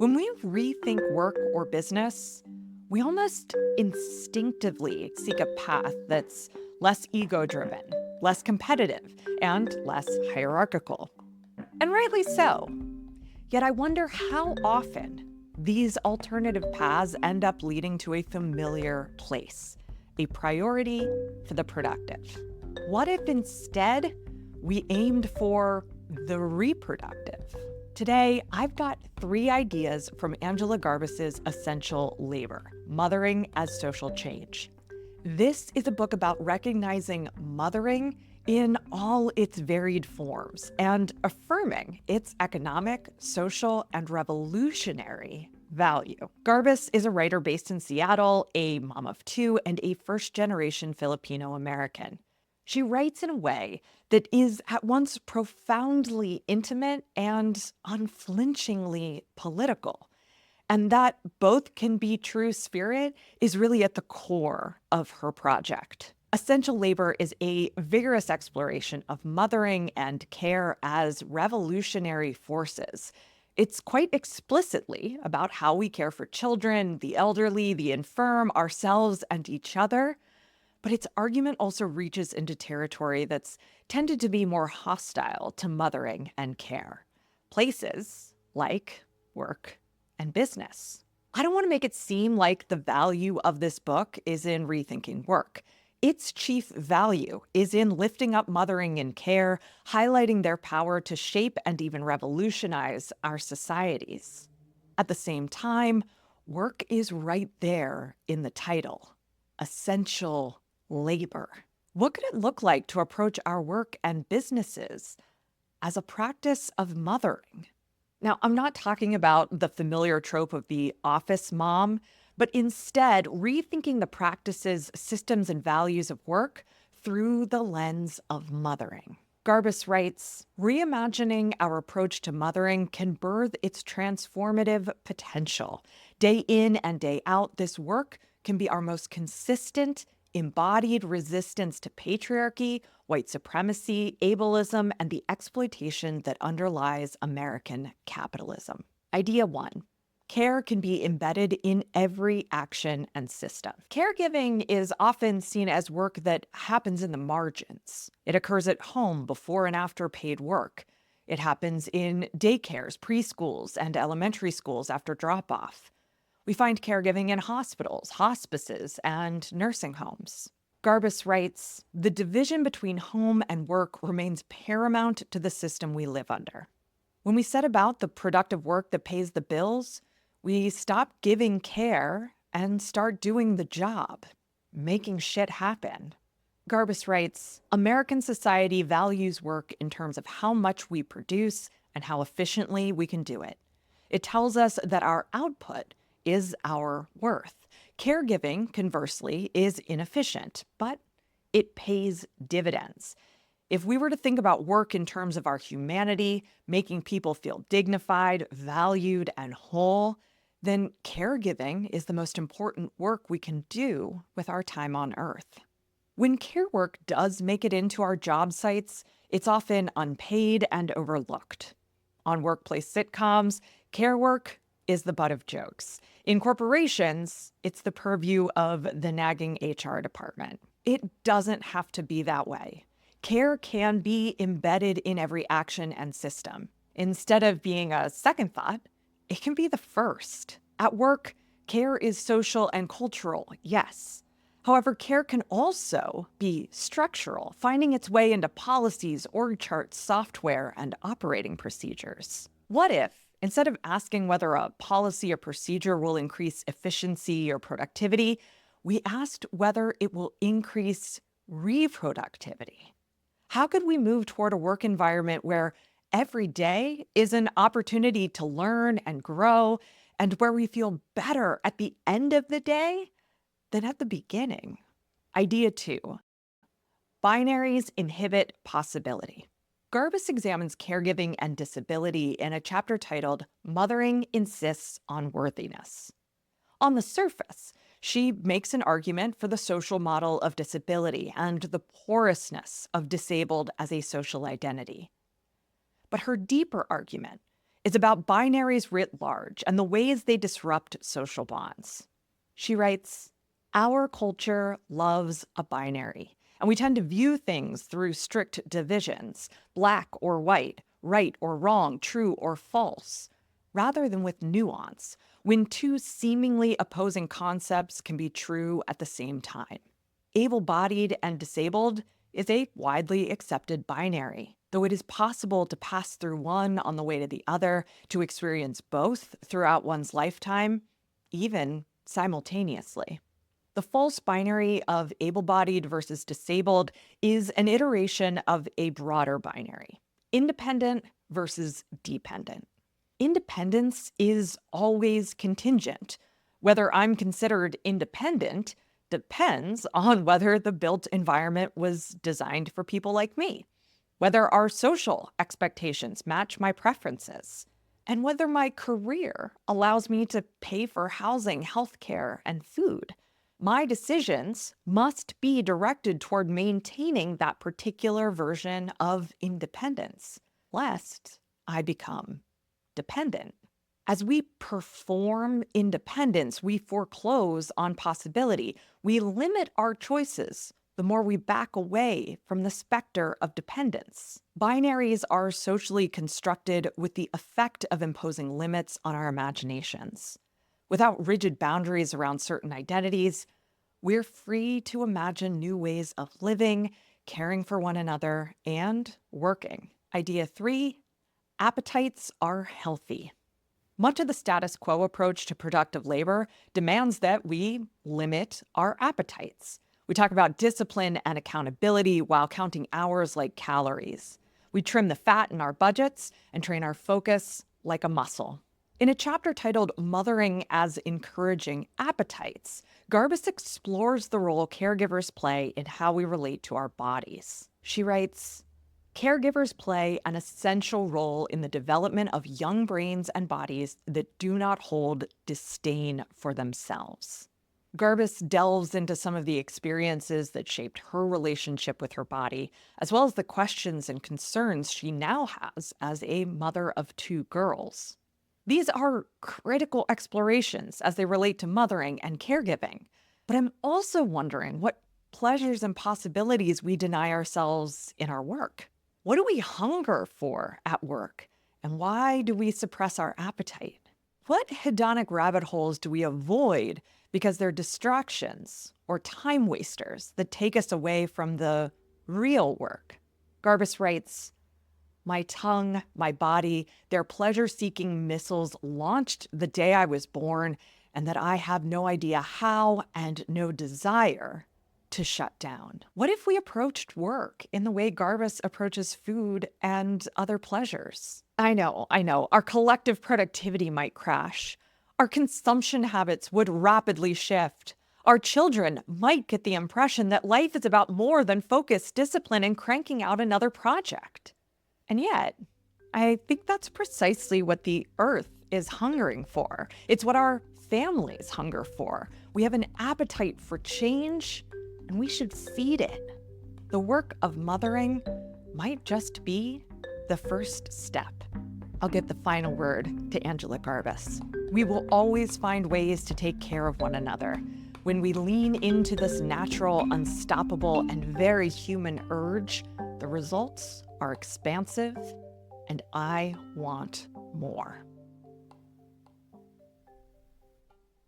When we rethink work or business, we almost instinctively seek a path that's less ego driven, less competitive, and less hierarchical. And rightly so. Yet I wonder how often these alternative paths end up leading to a familiar place, a priority for the productive. What if instead we aimed for the reproductive? Today, I've got 3 ideas from Angela Garbus's Essential Labor, Mothering as Social Change. This is a book about recognizing mothering in all its varied forms and affirming its economic, social, and revolutionary value. Garbus is a writer based in Seattle, a mom of 2, and a first-generation Filipino American. She writes in a way that is at once profoundly intimate and unflinchingly political. And that both can be true spirit is really at the core of her project. Essential Labor is a vigorous exploration of mothering and care as revolutionary forces. It's quite explicitly about how we care for children, the elderly, the infirm, ourselves, and each other. But its argument also reaches into territory that's tended to be more hostile to mothering and care. Places like work and business. I don't want to make it seem like the value of this book is in rethinking work. Its chief value is in lifting up mothering and care, highlighting their power to shape and even revolutionize our societies. At the same time, work is right there in the title. Essential labor. What could it look like to approach our work and businesses as a practice of mothering? Now, I'm not talking about the familiar trope of the office mom, but instead rethinking the practices, systems, and values of work through the lens of mothering. Garbus writes, reimagining our approach to mothering can birth its transformative potential. Day in and day out, this work can be our most consistent, embodied resistance to patriarchy, white supremacy, ableism, and the exploitation that underlies American capitalism. Idea 1. Care can be embedded in every action and system. Caregiving is often seen as work that happens in the margins. It occurs at home before and after paid work. It happens in daycares, preschools, and elementary schools after drop-off. We find caregiving in hospitals, hospices, and nursing homes. Garbus writes, the division between home and work remains paramount to the system we live under. When we set about the productive work that pays the bills, we stop giving care and start doing the job, making shit happen. Garbus writes, American society values work in terms of how much we produce and how efficiently we can do it. It tells us that our output is our worth. Caregiving, conversely, is inefficient, but it pays dividends. If we were to think about work in terms of our humanity, making people feel dignified, valued, and whole, then caregiving is the most important work we can do with our time on Earth. When care work does make it into our job sites, it's often unpaid and overlooked. On workplace sitcoms, care work is the butt of jokes. In corporations, it's the purview of the nagging HR department. It doesn't have to be that way. Care can be embedded in every action and system. Instead of being a second thought, it can be the first. At work, care is social and cultural, yes. However, care can also be structural, finding its way into policies, org charts, software, and operating procedures. What if, instead of asking whether a policy or procedure will increase efficiency or productivity, we asked whether it will increase reproductivity? How could we move toward a work environment where every day is an opportunity to learn and grow, and where we feel better at the end of the day than at the beginning? Idea 2. Binaries inhibit possibility. Garbus examines caregiving and disability in a chapter titled Mothering Insists on Worthiness. On the surface, she makes an argument for the social model of disability and the porousness of disabled as a social identity. But her deeper argument is about binaries writ large and the ways they disrupt social bonds. She writes, "Our culture loves a binary, and we tend to view things through strict divisions, black or white, right or wrong, true or false, rather than with nuance, when two seemingly opposing concepts can be true at the same time. Able-bodied and disabled is a widely accepted binary, though it is possible to pass through one on the way to the other, to experience both throughout one's lifetime, even simultaneously. The false binary of able-bodied versus disabled is an iteration of a broader binary, independent versus dependent. Independence is always contingent. Whether I'm considered independent depends on whether the built environment was designed for people like me, whether our social expectations match my preferences, and whether my career allows me to pay for housing, healthcare, and food. My decisions must be directed toward maintaining that particular version of independence, lest I become dependent. As we perform independence, we foreclose on possibility. We limit our choices the more we back away from the specter of dependence. Binaries are socially constructed with the effect of imposing limits on our imaginations. Without rigid boundaries around certain identities, we're free to imagine new ways of living, caring for one another, and working. Idea 3, appetites are healthy. Much of the status quo approach to productive labor demands that we limit our appetites. We talk about discipline and accountability while counting hours like calories. We trim the fat in our budgets and train our focus like a muscle. In a chapter titled Mothering as Encouraging Appetites, Garbus explores the role caregivers play in how we relate to our bodies. She writes, "Caregivers play an essential role in the development of young brains and bodies that do not hold disdain for themselves." Garbus delves into some of the experiences that shaped her relationship with her body, as well as the questions and concerns she now has as a mother of 2 girls. These are critical explorations as they relate to mothering and caregiving, but I'm also wondering what pleasures and possibilities we deny ourselves in our work. What do we hunger for at work? And why do we suppress our appetite? What hedonic rabbit holes do we avoid because they're distractions or time wasters that take us away from the real work? Garbus writes, "My tongue, my body, their pleasure-seeking missiles launched the day I was born, and that I have no idea how and no desire to shut down." What if we approached work in the way Garbus approaches food and other pleasures? I know, our collective productivity might crash. Our consumption habits would rapidly shift. Our children might get the impression that life is about more than focus, discipline, and cranking out another project. And yet, I think that's precisely what the earth is hungering for. It's what our families hunger for. We have an appetite for change, and we should feed it. The work of mothering might just be the first step. I'll give the final word to Angela Garbus. We will always find ways to take care of one another. When we lean into this natural, unstoppable, and very human urge, the results are expansive, and I want more.